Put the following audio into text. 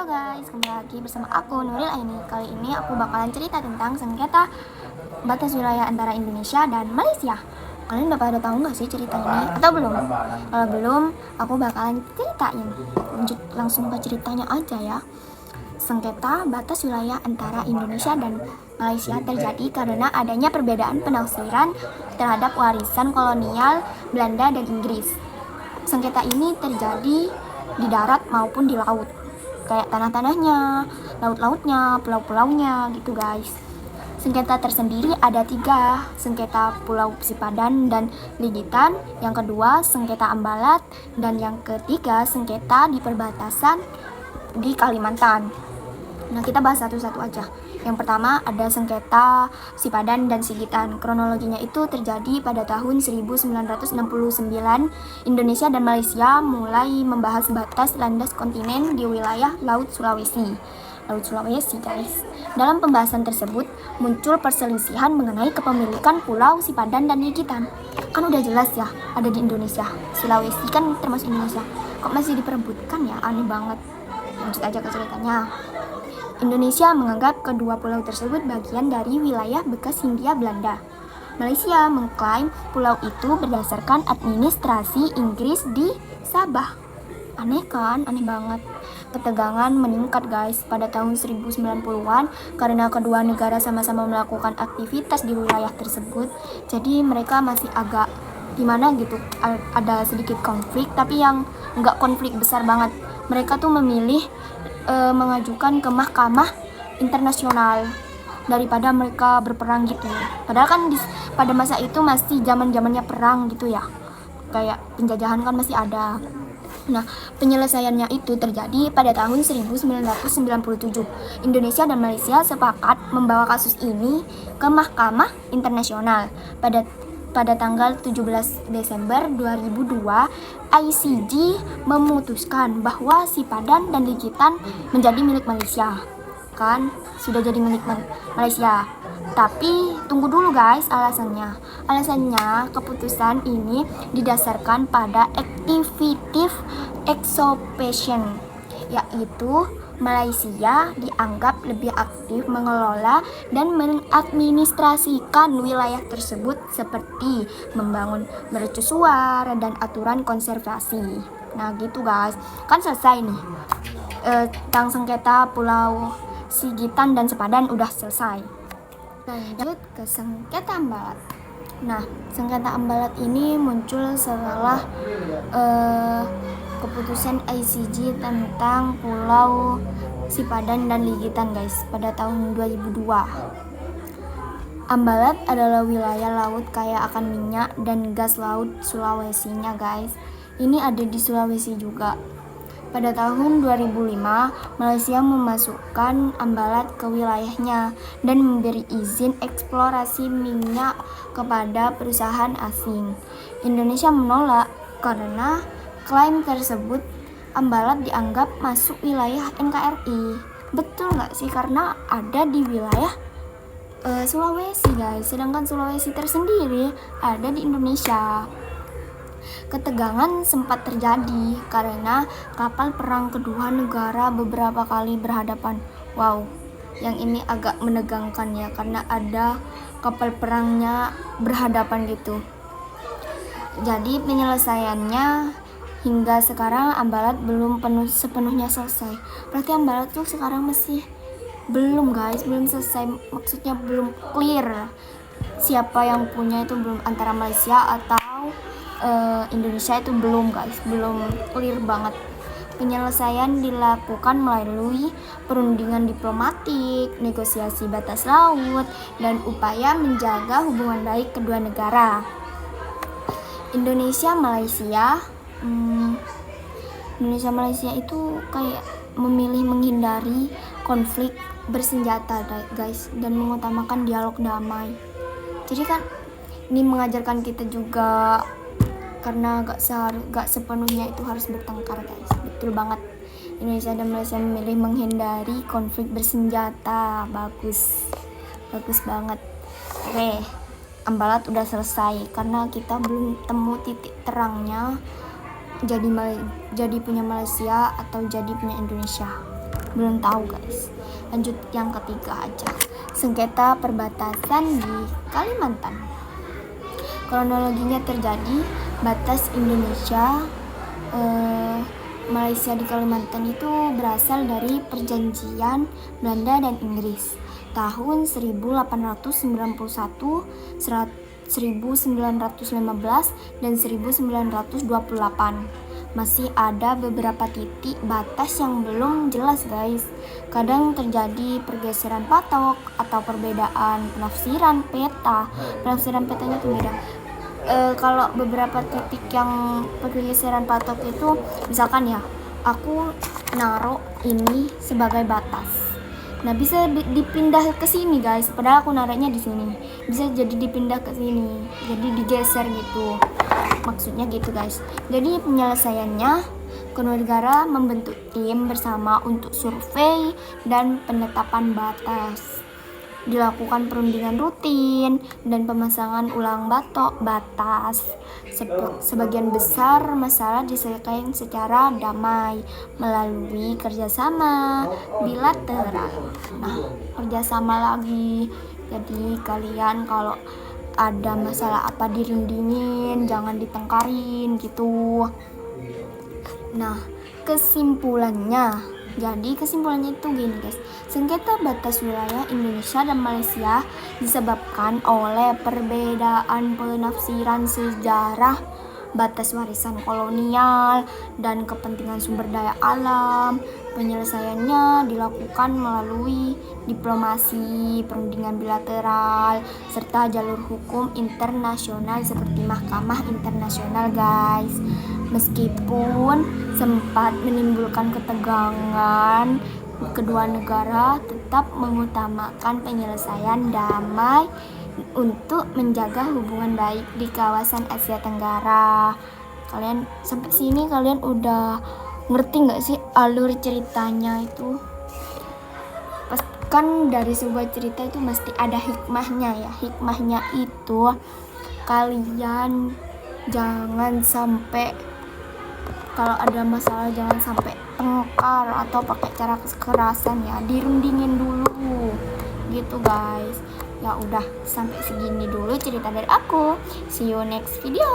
guys, kembali lagi bersama aku Nuril Aini. Kali ini aku bakalan cerita tentang sengketa batas wilayah antara Indonesia dan Malaysia. Kalian udah pada tahu nggak sih cerita ini atau belum? Kalau belum, aku bakalan ceritain. Lanjut langsung ke ceritanya aja ya. Sengketa batas wilayah antara Indonesia dan Malaysia terjadi karena adanya perbedaan penafsiran terhadap warisan kolonial Belanda dan Inggris. Sengketa ini terjadi di darat maupun di laut, kayak tanah-tanahnya, laut-lautnya, pulau-pulaunya gitu guys. Sengketa tersendiri ada 3, sengketa Pulau Sipadan dan Ligitan, yang kedua sengketa Ambalat, dan yang ketiga sengketa di perbatasan di Kalimantan. Nah, kita bahas satu-satu aja. Yang pertama ada sengketa Sipadan dan Sigitan. Kronologinya itu terjadi pada tahun 1969. Indonesia dan Malaysia mulai membahas batas landas kontinen di wilayah Laut Sulawesi. Laut Sulawesi guys. Dalam pembahasan tersebut muncul perselisihan mengenai kepemilikan Pulau Sipadan dan Ligitan. Kan udah jelas ya ada di Indonesia. Sulawesi kan termasuk Indonesia. Kok masih diperebutkan ya? Aneh banget. Lanjut aja ke ceritanya. Indonesia menganggap kedua pulau tersebut bagian dari wilayah bekas Hindia Belanda. Malaysia mengklaim pulau itu berdasarkan administrasi Inggris di Sabah. Aneh kan? Aneh banget. Ketegangan meningkat guys pada tahun 1090-an karena kedua negara sama-sama melakukan aktivitas di wilayah tersebut. Jadi mereka masih agak gimana gitu, ada sedikit konflik, tapi yang nggak konflik besar banget. Mereka tuh memilih mengajukan ke mahkamah internasional daripada mereka berperang gitu. Padahal kan pada masa itu masih zaman-zamannya perang gitu ya. Kayak penjajahan kan masih ada. Nah, penyelesaiannya itu terjadi pada tahun 1997. Indonesia dan Malaysia sepakat membawa kasus ini ke mahkamah internasional. Pada tanggal 17 Desember 2002, ICJ memutuskan bahwa Sipadan dan Ligitan menjadi milik Malaysia. Kan sudah jadi milik Malaysia. Tapi tunggu dulu guys alasannya. Alasannya keputusan ini didasarkan pada activative exopetion, yaitu Malaysia dianggap lebih aktif mengelola dan mengadministrasikan wilayah tersebut seperti membangun mercusuar dan aturan konservasi. Nah gitu guys, kan selesai nih tentang sengketa Pulau Sigitan dan Sipadan udah selesai. Lanjut ke sengketa Ambalat. Nah, sengketa Ambalat ini muncul setelah keputusan ICJ tentang Pulau Sipadan dan Ligitan guys pada tahun 2002. Ambalat adalah wilayah laut kaya akan minyak dan gas laut Sulawesinya guys. Ini ada di Sulawesi juga. Pada tahun 2005, Malaysia memasukkan Ambalat ke wilayahnya dan memberi izin eksplorasi minyak kepada perusahaan asing. Indonesia menolak karena klaim tersebut Ambalat dianggap masuk wilayah NKRI. Betul nggak sih? Karena ada di wilayah Sulawesi guys, sedangkan Sulawesi tersendiri ada di Indonesia. Ketegangan sempat terjadi karena kapal perang kedua negara beberapa kali berhadapan. Wow, yang ini agak menegangkan ya karena ada kapal perangnya berhadapan gitu. Jadi penyelesaiannya hingga sekarang Ambalat belum sepenuhnya selesai. Berarti Ambalat tuh sekarang masih belum guys, belum selesai. Maksudnya belum clear siapa yang punya itu, belum antara Malaysia atau Indonesia itu belum guys, belum clear banget. Penyelesaian dilakukan melalui perundingan diplomatik, negosiasi batas laut, dan upaya menjaga hubungan baik kedua negara. Indonesia Malaysia itu kayak memilih menghindari konflik bersenjata guys dan mengutamakan dialog damai. Jadi kan ini mengajarkan kita juga karena gak sepenuhnya itu harus bertengkar guys. Betul banget, Indonesia dan Malaysia memilih menghindari konflik bersenjata. Bagus banget. Oke, Ambalat udah selesai karena kita belum temu titik terangnya jadi punya Malaysia atau jadi punya Indonesia. Belum tahu guys. Lanjut yang ketiga aja. Sengketa perbatasan di Kalimantan. Kronologinya terjadi batas Indonesia Malaysia di Kalimantan itu berasal dari perjanjian Belanda dan Inggris tahun 1891, 1915 dan 1928. Masih ada beberapa titik batas yang belum jelas guys. Kadang terjadi pergeseran patok atau perbedaan penafsiran peta. Penafsiran petanya itu beda. Kalau beberapa titik yang pergeseran patok itu, misalkan ya, aku naruh ini sebagai batas. Nah, bisa dipindah ke sini guys. Padahal aku naruhnya di sini. Bisa jadi dipindah ke sini. Jadi digeser gitu. Maksudnya gitu guys. Jadi penyelesaiannya, kedua negara membentuk tim bersama untuk survei dan penetapan batas. Dilakukan perundingan rutin dan pemasangan ulang batas. Sebagian besar masalah diselesaikan secara damai melalui kerjasama bilateral. Nah, kerjasama lagi. Jadi kalian kalau ada masalah apa dirundingin, jangan ditengkarin gitu. Nah, kesimpulannya. Jadi kesimpulannya itu gini guys, sengketa batas wilayah Indonesia dan Malaysia disebabkan oleh perbedaan penafsiran sejarah, batas warisan kolonial, dan kepentingan sumber daya alam. Penyelesaiannya dilakukan melalui diplomasi, perundingan bilateral, serta jalur hukum internasional seperti Mahkamah Internasional guys. Meskipun sempat menimbulkan ketegangan, kedua negara tetap mengutamakan penyelesaian damai untuk menjaga hubungan baik di kawasan Asia Tenggara. Kalian sampai sini kalian udah ngerti nggak sih alur ceritanya itu? Kan dari sebuah cerita itu mesti ada hikmahnya ya. Hikmahnya itu kalian jangan sampai, kalau ada masalah jangan sampai tengkar atau pakai cara kekerasan ya, dirundingin dulu gitu guys. Ya udah, sampai segini dulu cerita dari aku. See you next video.